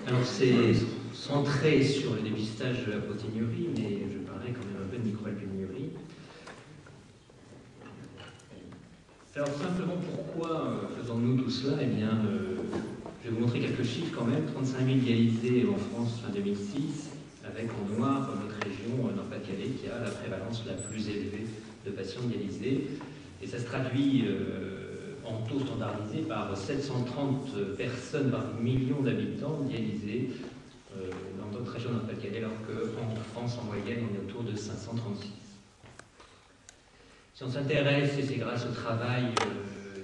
Alors c'est centré sur le dépistage de la protéinurie, mais je parlerai quand même un peu de microalbuminurie. Alors simplement pourquoi faisons-nous tout cela? Eh bien, je vais vous montrer quelques chiffres quand même. 35 000 dialysés en France fin 2006, avec en noir notre région Nord-Pas-de-Calais qui a la prévalence la plus élevée de patients dialysés. Et ça se traduit en taux standardisé par 730 personnes par million d'habitants dialysés dans notre région Nord-Pas-de-Calais, alors qu'en France, en moyenne, on est autour de 536. Si on s'intéresse, et c'est grâce au travail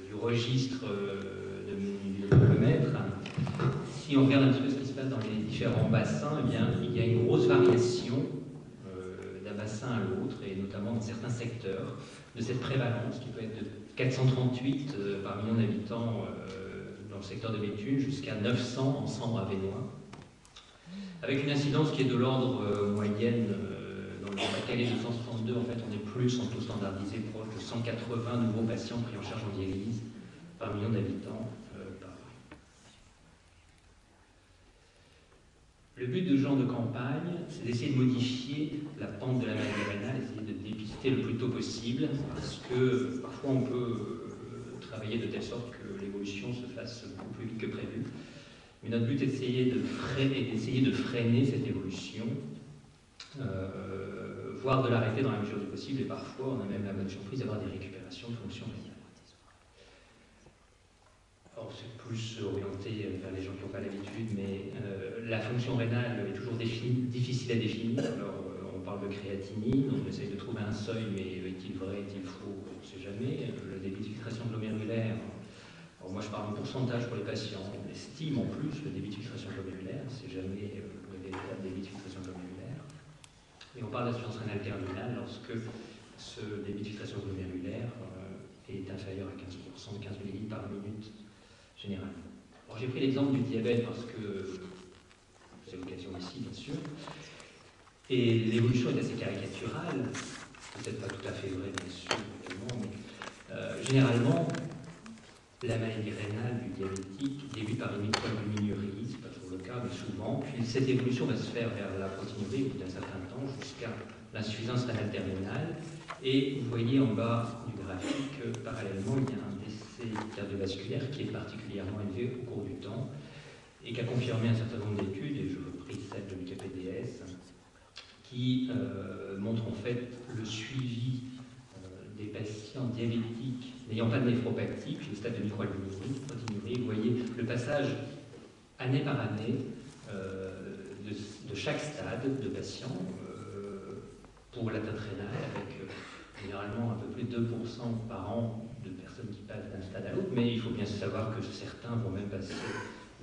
du registre de kilomètres, si on regarde un petit peu ce qui se passe dans les différents bassins, eh bien, il y a une grosse variation d'un bassin à l'autre, et notamment dans certains secteurs, de cette prévalence qui peut être de 438 par million d'habitants dans le secteur de Béthune jusqu'à 900 en Sambre-Avesnois, avec une incidence qui est de l'ordre moyenne dans le Pas-de-Calais 262, en fait on est plus en taux standardisé proche de 180 nouveaux patients pris en charge en dialyse par million d'habitants par an. Le but de ce genre de campagne, c'est d'essayer de modifier la pente de la maladie rénale, essayer de dépister le plus tôt possible, parce que parfois on peut travailler de telle sorte que l'évolution se fasse beaucoup plus vite que prévu. Mais notre but est d'essayer de freiner cette évolution, voire de l'arrêter dans la mesure du possible, et parfois on a même la bonne surprise d'avoir des récupérations de fonction rénale. Alors c'est plus orienté vers les gens qui n'ont pas l'habitude, mais la fonction rénale est toujours difficile à définir. Alors on parle de créatinine, on essaye de trouver un seuil, mais est-il vrai, est-il faux, on ne sait jamais. Le débit de filtration glomérulaire, alors moi je parle en pourcentage pour les patients, on estime en plus le débit de filtration glomérulaire, c'est jamais le véritable débit de filtration glomérulaire. Et on parle d'insuffisance rénale terminale lorsque ce débit de filtration glomérulaire est inférieur à 15%, 15 ml par minute généralement. Alors j'ai pris l'exemple du diabète parce que c'est l'occasion ici, bien sûr. Et l'évolution est assez caricaturale, peut-être pas tout à fait vrai, bien sûr, mais généralement, la maladie rénale du diabétique débute par une microalbuminurie, c'est pas toujours le cas, mais souvent. Puis cette évolution va se faire vers la protéinurie au bout d'un certain temps, jusqu'à l'insuffisance rénale terminale. Et vous voyez en bas du graphique que parallèlement, il y a un décès cardiovasculaire qui est particulièrement élevé au cours du temps et qui a confirmé un certain nombre d'études, et je vous prie celle de l'UKPDS, qui montre en fait le suivi des patients diabétiques n'ayant pas de néphropathie, puis le stade de microalbuminurie, protéinurie. Vous voyez le passage année par année de chaque stade de patients pour l'atteinte rénale, avec généralement un peu plus de 2% par an de personnes qui passent d'un stade à l'autre, mais il faut bien savoir que certains vont même passer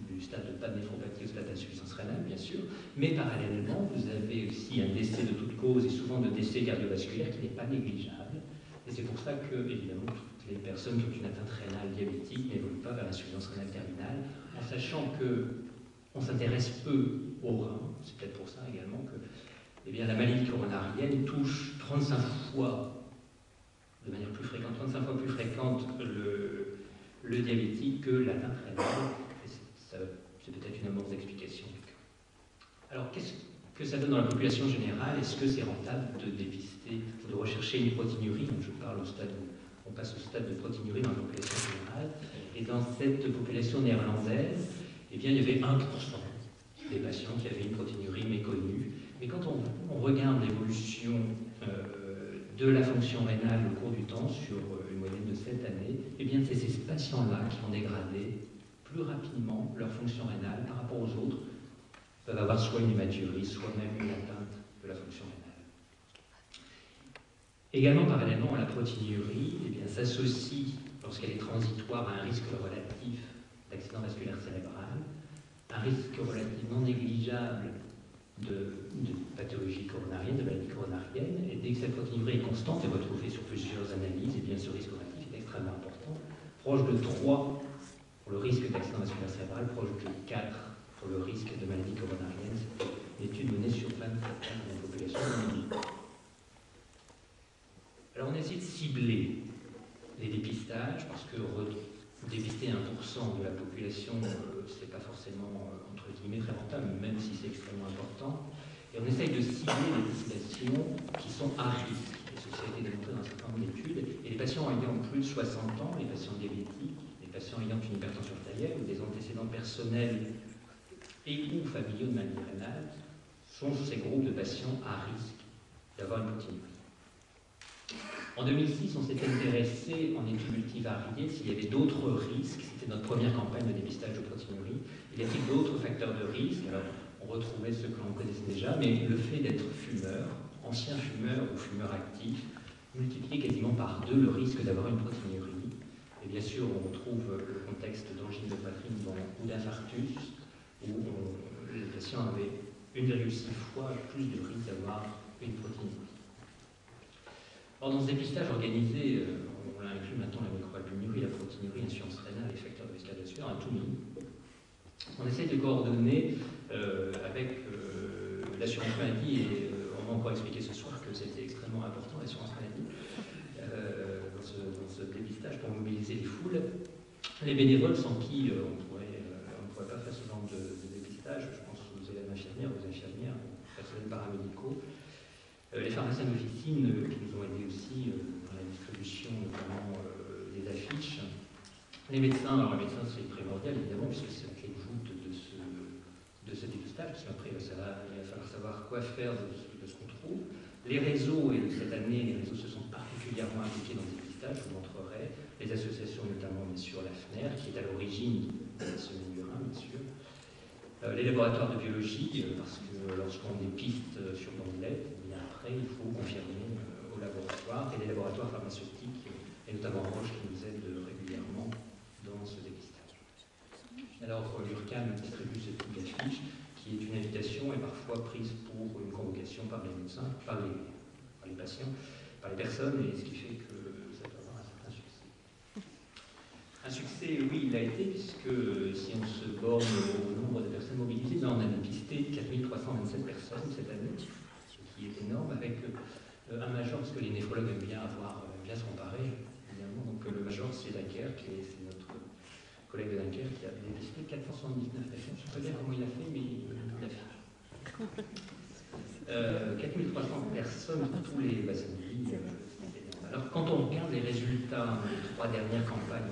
du stade de pas de néphropathie au stade d'insuffisance rénale, bien sûr, mais parallèlement, vous avez aussi un décès de toute cause et souvent de décès cardiovasculaire qui n'est pas négligeable. Et c'est pour ça que, évidemment, toutes les personnes qui ont une atteinte rénale diabétique n'évoluent pas vers l'insuffisance rénale terminale, en sachant qu'on s'intéresse peu aux reins. C'est peut-être pour ça également que la maladie coronarienne touche 35 fois, de manière plus fréquente, 35 fois plus fréquente le diabétique que l'atteinte rénale. C'est peut-être une amorce d'explication. Alors, qu'est-ce que ça donne dans la population générale? Est-ce que c'est rentable de dépister, de rechercher une protéinurie? Donc, je parle au stade où on passe au stade de protéinurie dans la population générale. Et dans cette population néerlandaise, eh bien, il y avait 1% des patients qui avaient une protéinurie méconnue. Mais quand on regarde l'évolution de la fonction rénale au cours du temps, sur une moyenne de 7 années, eh bien, c'est ces patients-là qui ont dégradé plus rapidement leur fonction rénale par rapport aux autres, peuvent avoir soit une hématurie, soit même une atteinte de la fonction rénale. Également, parallèlement à la protéinurie, eh bien, s'associe, lorsqu'elle est transitoire, à un risque relatif d'accident vasculaire cérébral, un risque relatif non négligeable de pathologie coronarienne, de maladie coronarienne, et dès que cette protéinurie est constante et retrouvée sur plusieurs analyses, eh bien, ce risque relatif est extrêmement important, proche de 3 pour le risque d'accident vasculaire cérébral, proche de 4 pour le risque de maladie coronarienne. C'est une étude menée sur 24 ans de la population mondiale. Alors on essaie de cibler les dépistages parce que dépister 1% de la population, c'est pas forcément, entre guillemets, très rentable, même si c'est extrêmement important. Et on essaye de cibler les populations qui sont à risque. Et ceci a été démontré dans un certain nombre d'études. Et les patients ayant plus de 60 ans, les patients diabétiques, les patients ayant une hypertension artérielle ou des antécédents personnels et ou familiaux de maladie rénale sont ces groupes de patients à risque d'avoir une proteinurie. En 2006, on s'était intéressé en études multivariées s'il y avait d'autres risques. C'était notre première campagne de dépistage de proteinurie. Il y a-t-il d'autres facteurs de risque? Alors, on retrouvait ceux que l'on connaissait déjà, mais le fait d'être fumeur, ancien fumeur ou fumeur actif, multipliait quasiment par 2 le risque d'avoir une proteinurie. Et bien sûr, on retrouve le contexte d'angine de poitrine ou d'infarctus, où les patients avaient 1,6 fois plus de risque d'avoir une proteinurie. Or, dans ce dépistage organisé, on inclut maintenant la microalbuminurie, la proteinurie, l'insuffisance rénale, les facteurs de risque cardiovasculaire, un tout mis. On essaie de coordonner avec l'assurance maladie, et on m'a encore expliqué ce soir que c'était extrêmement important, l'assurance maladie, dans ce dépistage pour mobiliser les foules. Les bénévoles sans qui on ne pourrait pas faire ce genre de dépistage, je pense aux élèves infirmières, aux infirmières, aux personnels paramédicaux. Les pharmaciens d'officine qui nous ont aidés aussi dans la distribution notamment des affiches. Les médecins, alors les médecins c'est primordial évidemment puisque c'est la clé de voûte de ce dépistage, parce qu'après il va falloir savoir quoi faire de ce qu'on trouve. Les réseaux, et cette année les réseaux se sont particulièrement impliqués dans le dépistage, je vous montrerai. Les associations notamment bien sûr la FNER qui est à l'origine de ce Murin bien sûr. Les laboratoires de biologie, parce que lorsqu'on dépiste sur bandelette, après, il faut confirmer au laboratoire, et les laboratoires pharmaceutiques, et notamment Roche, qui nous aident régulièrement dans ce dépistage. Alors, l'URCAM distribue ce type d'affiche, qui est une invitation et parfois prise pour une convocation par les médecins, par les patients, par les personnes, et ce qui fait que ça doit avoir un certain succès. Un succès, oui, il a été, puisque si on se borne au nombre de personnes mobilisées, là, on a dépisté 4327 personnes cette année, ce qui est énorme, avec un major, parce que les néphrologues aiment bien se comparer, évidemment. Donc le major, c'est Dunkerque, et c'est notre collègue de Dunkerque qui a dépisté 479 patients. Je ne sais pas bien comment il a fait, mais il a fait. 4300 personnes pour tous les bassins de vie. Alors, quand on regarde les résultats des 3 dernières campagnes